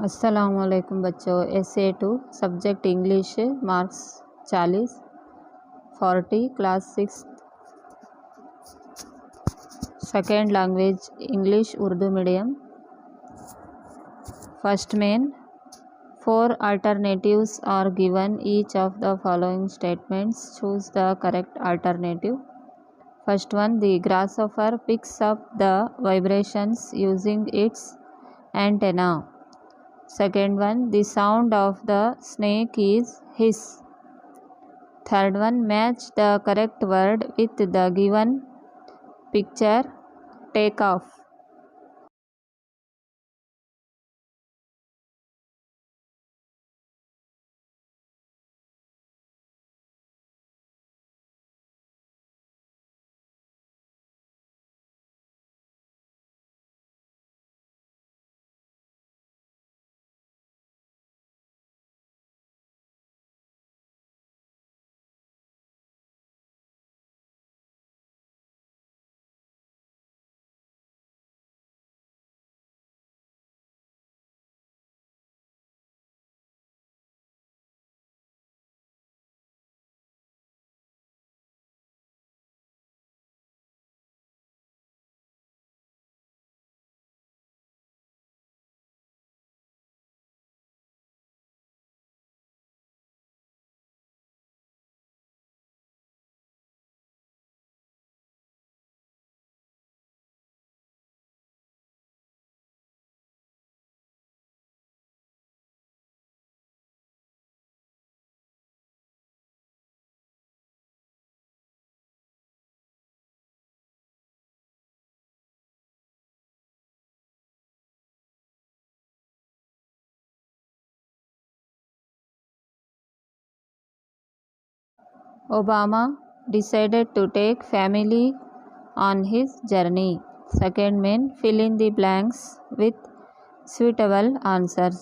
अस्सलामुअलैकुम बच्चों। SA2 subject English, marks 40, 40 class 6, second language English Urdu medium. First main, 4 alternatives are given. Each of the following statements, choose the correct alternative. First one, the grasshopper picks up the vibrations using its antenna. Second one, the sound of the snake is hiss. Third one, match the correct word with the given picture. Take off. Obama decided to take family on his journey. Second main, fill in the blanks with suitable answers.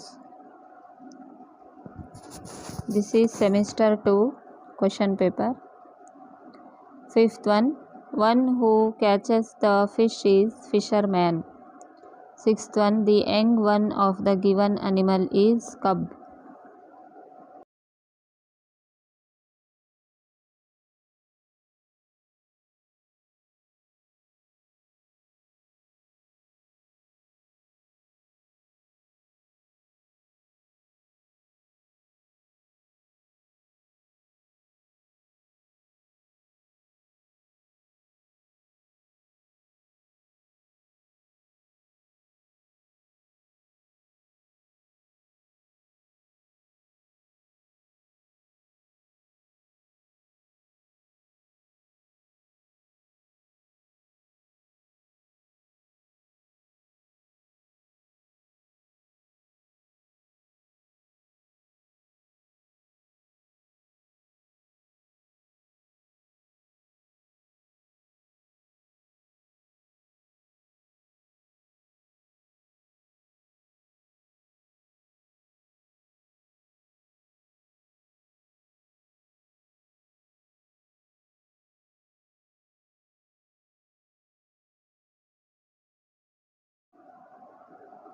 This is semester 2 question paper. Fifth one who catches the fish is fisherman. Sixth one, the young one of the given animal is cub.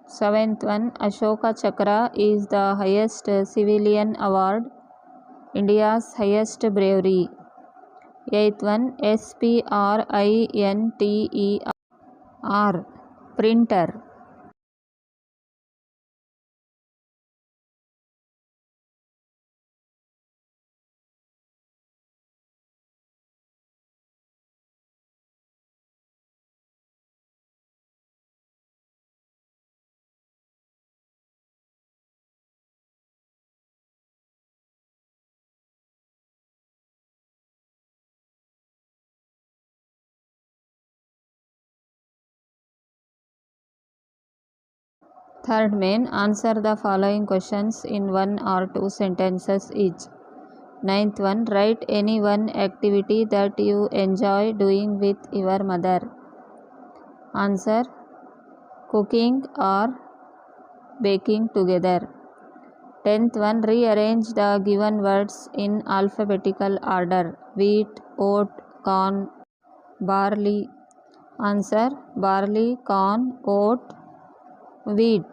Seventh one, Ashoka Chakra is the highest civilian award, India's highest bravery. Eighth one, SPRINTER, printer. Third main, answer the following questions in 1 or 2 sentences each. Ninth one, write any one activity that you enjoy doing with your mother. Answer, cooking or baking together. 10th one, rearrange the given words in alphabetical order. Wheat, oat, corn, barley. Answer, barley, corn, oat, wheat.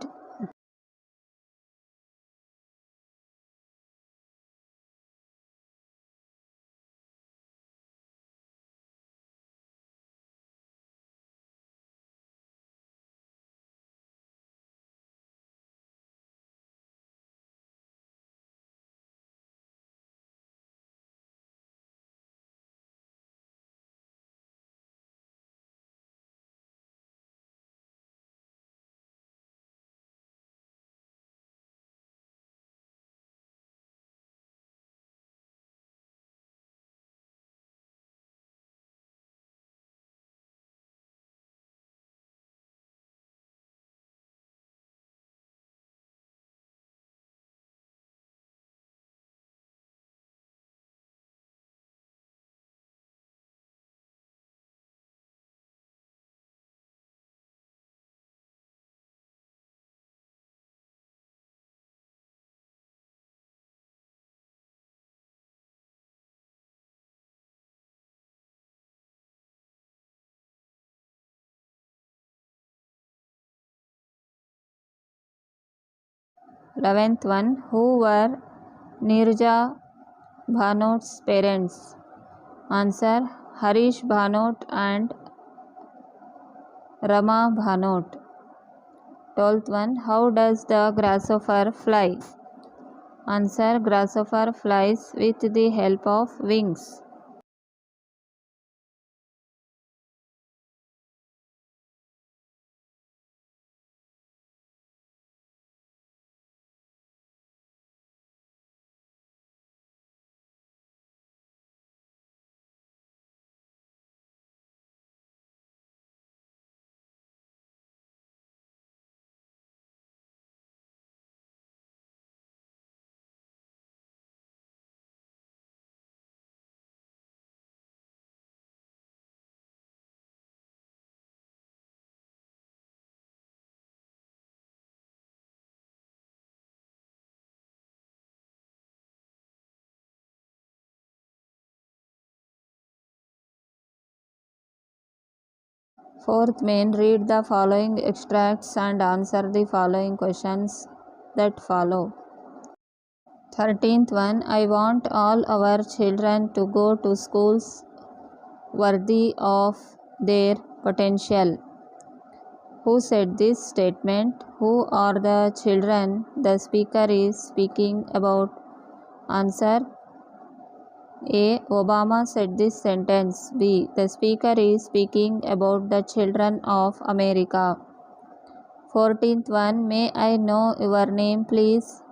11th one, who were Nirja Bhanot's parents? Answer, Harish Bhanot and Rama Bhanot. 12th one, how does the grasshopper fly? Answer, grasshopper flies with the help of wings. Fourth main, read the following extracts and answer the following questions that follow. 13th one, I want all our children to go to schools worthy of their potential. Who said this statement? Who are the children the speaker is speaking about? Answer, A. Obama said this sentence. B. The speaker is speaking about the children of America. 14th one, may I know your name, please?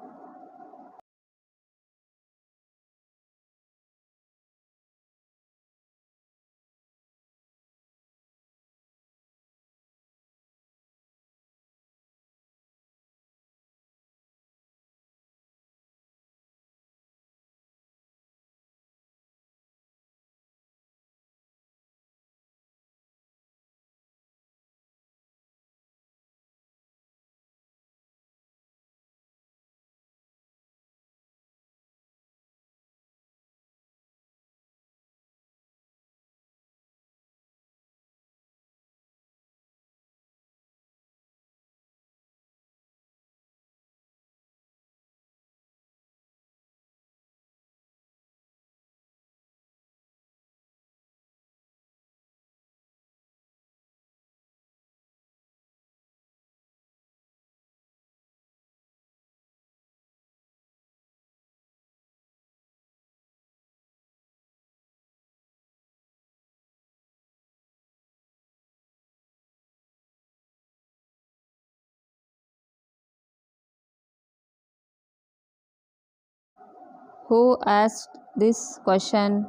Who asked this question?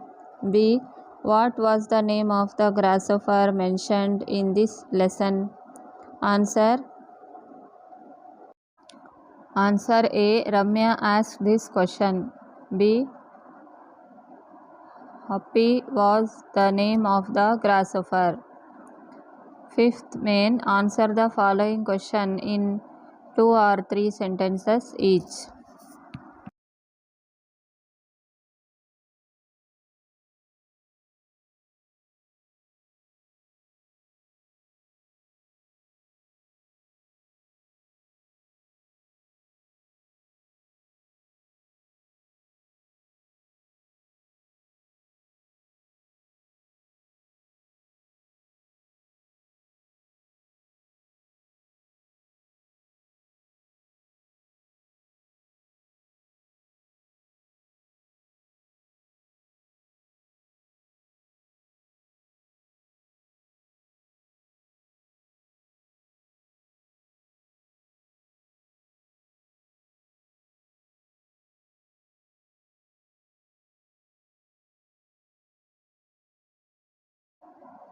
B. What was the name of the grasshopper mentioned in this lesson? Answer, Answer A. Ramya asked this question. B. Happy was the name of the grasshopper. Fifth main, answer the following question in 2 or 3 sentences each.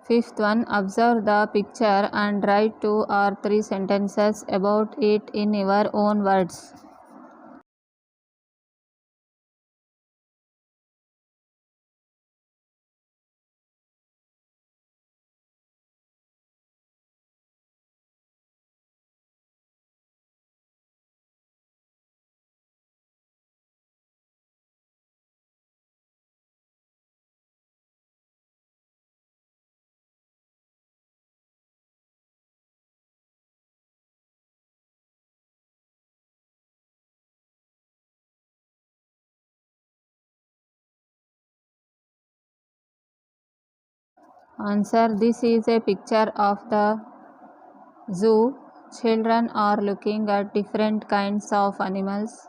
Fifth one, observe the picture and write 2 or 3 sentences about it in your own words. Answer. This is a picture of the zoo. Children are looking at different kinds of animals.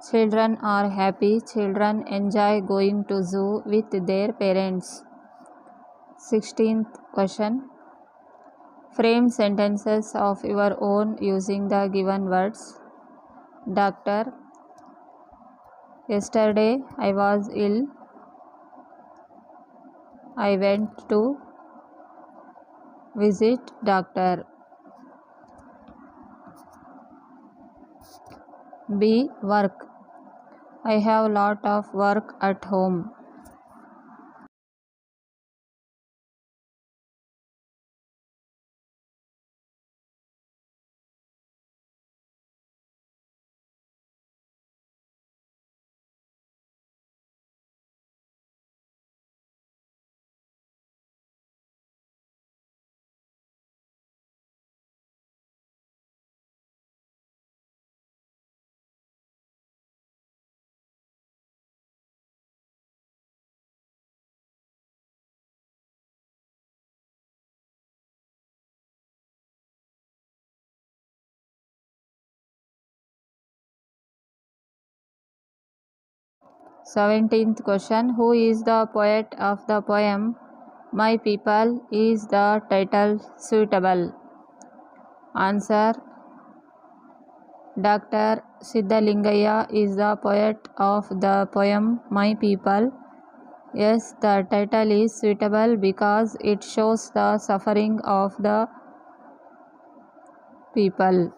Children are happy. Children enjoy going to zoo with their parents. 16th question. Frame sentences of your own using the given words. Doctor. Yesterday I was ill. I went to visit doctor. B. Work. I have lot of work at home. Seventeenth question. Who is the poet of the poem My People? Is the title suitable? Answer. Dr. Siddhalingaya is the poet of the poem My People. Yes, the title is suitable because it shows the suffering of the people.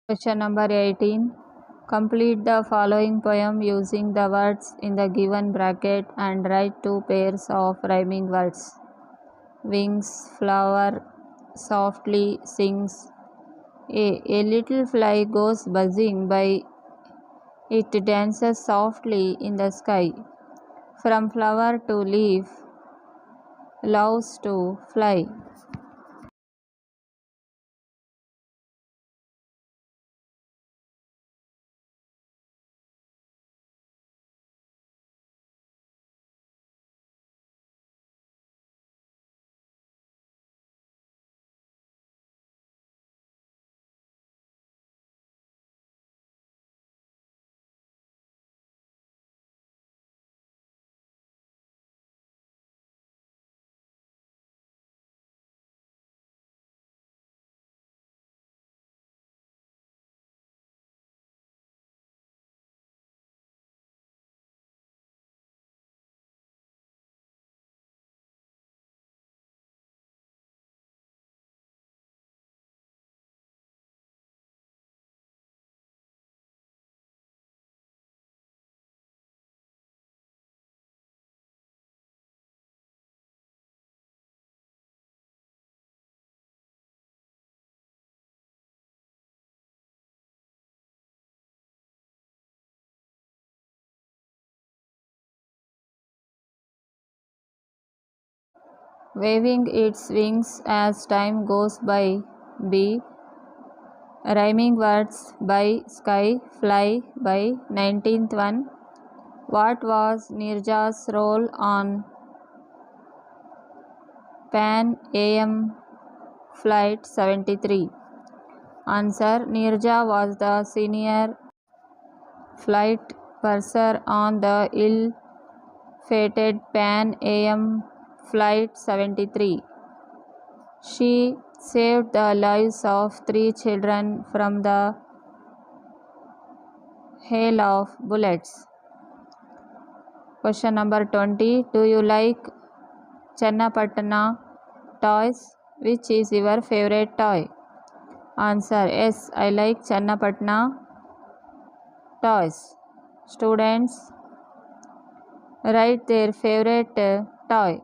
Question number 18. Complete the following poem using the words in the given bracket and write two pairs of rhyming words. Wings, flower, softly sings. A little fly goes buzzing by. It dances softly in the sky. From flower to leaf, loves to fly. Waving its wings as time goes by. B. Rhyming words by sky, fly by 19th one. What was Nirja's role on Pan AM Flight 73? Answer. Nirja was the senior flight purser on the ill-fated Pan Am Flight 73. She saved the lives of 3 children from the hail of bullets. Question number 20. Do you like Channapatna toys? Which is your favorite toy? Answer. Yes, I like Channapatna toys. Students write their favorite toy.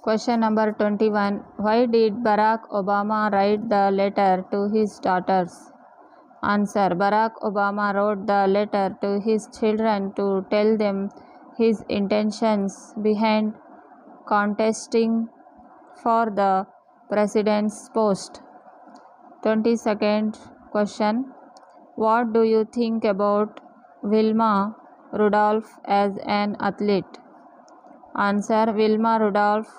Question number 21. Why did Barack Obama write the letter to his daughters? Answer. Barack Obama wrote the letter to his children to tell them his intentions behind contesting for the president's post. 22nd question. What do you think about Wilma Rudolph as an athlete? Answer. Wilma Rudolph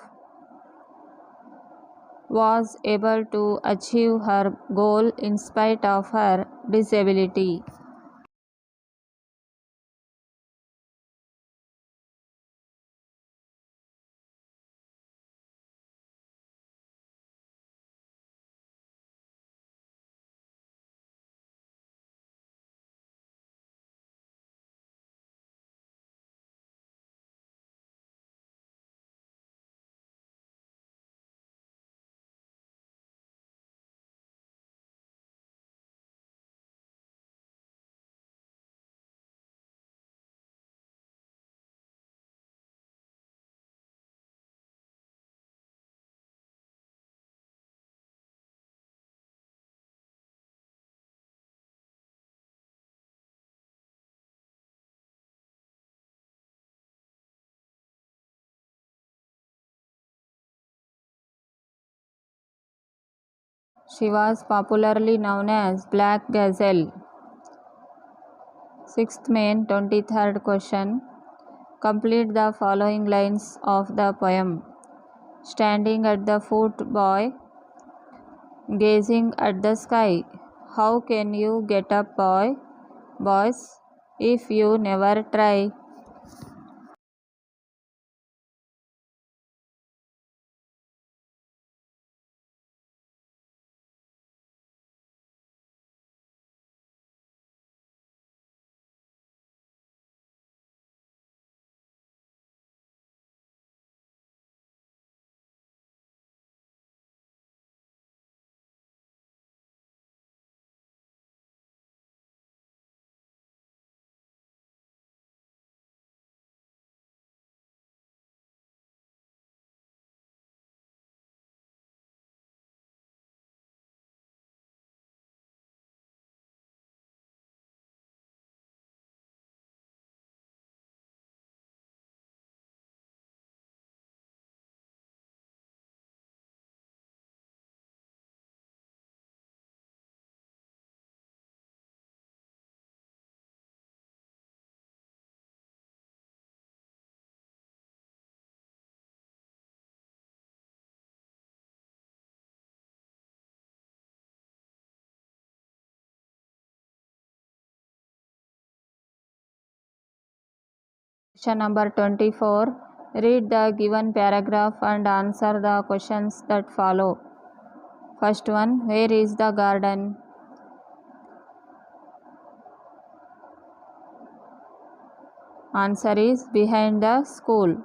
was able to achieve her goal in spite of her disability. She was popularly known as Black Gazelle. 6th main 23rd question. Complete the following lines of the poem. Standing at the foot, boy, gazing at the sky. How can you get up, boys, if you never try? Question number 24. Read the given paragraph and answer the questions that follow. First one, where is the garden? Answer is behind the school.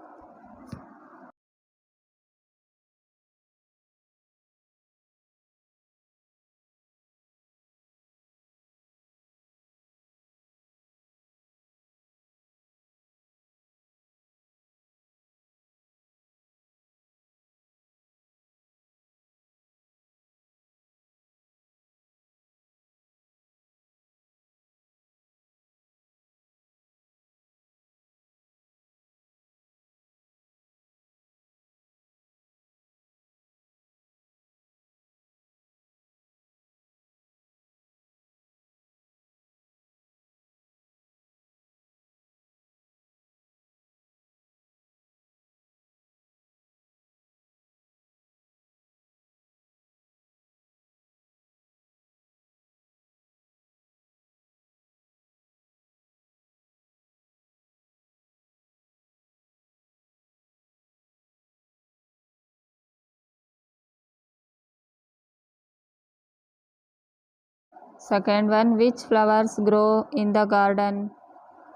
Second one, which flowers grow in the garden?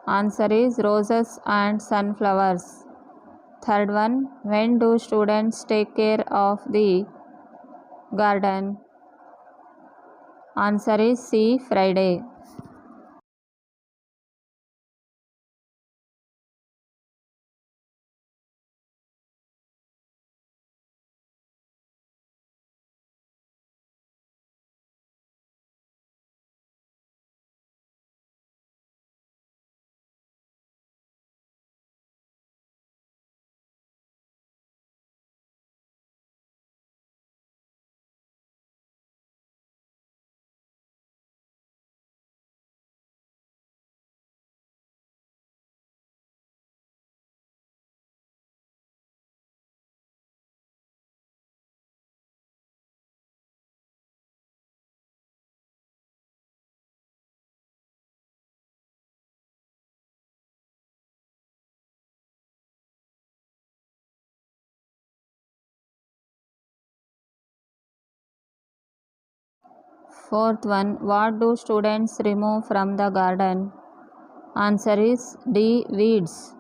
Answer is roses and sunflowers. Third one, when do students take care of the garden? Answer is C, Friday. Fourth one, what do students remove from the garden? Answer is D, weeds.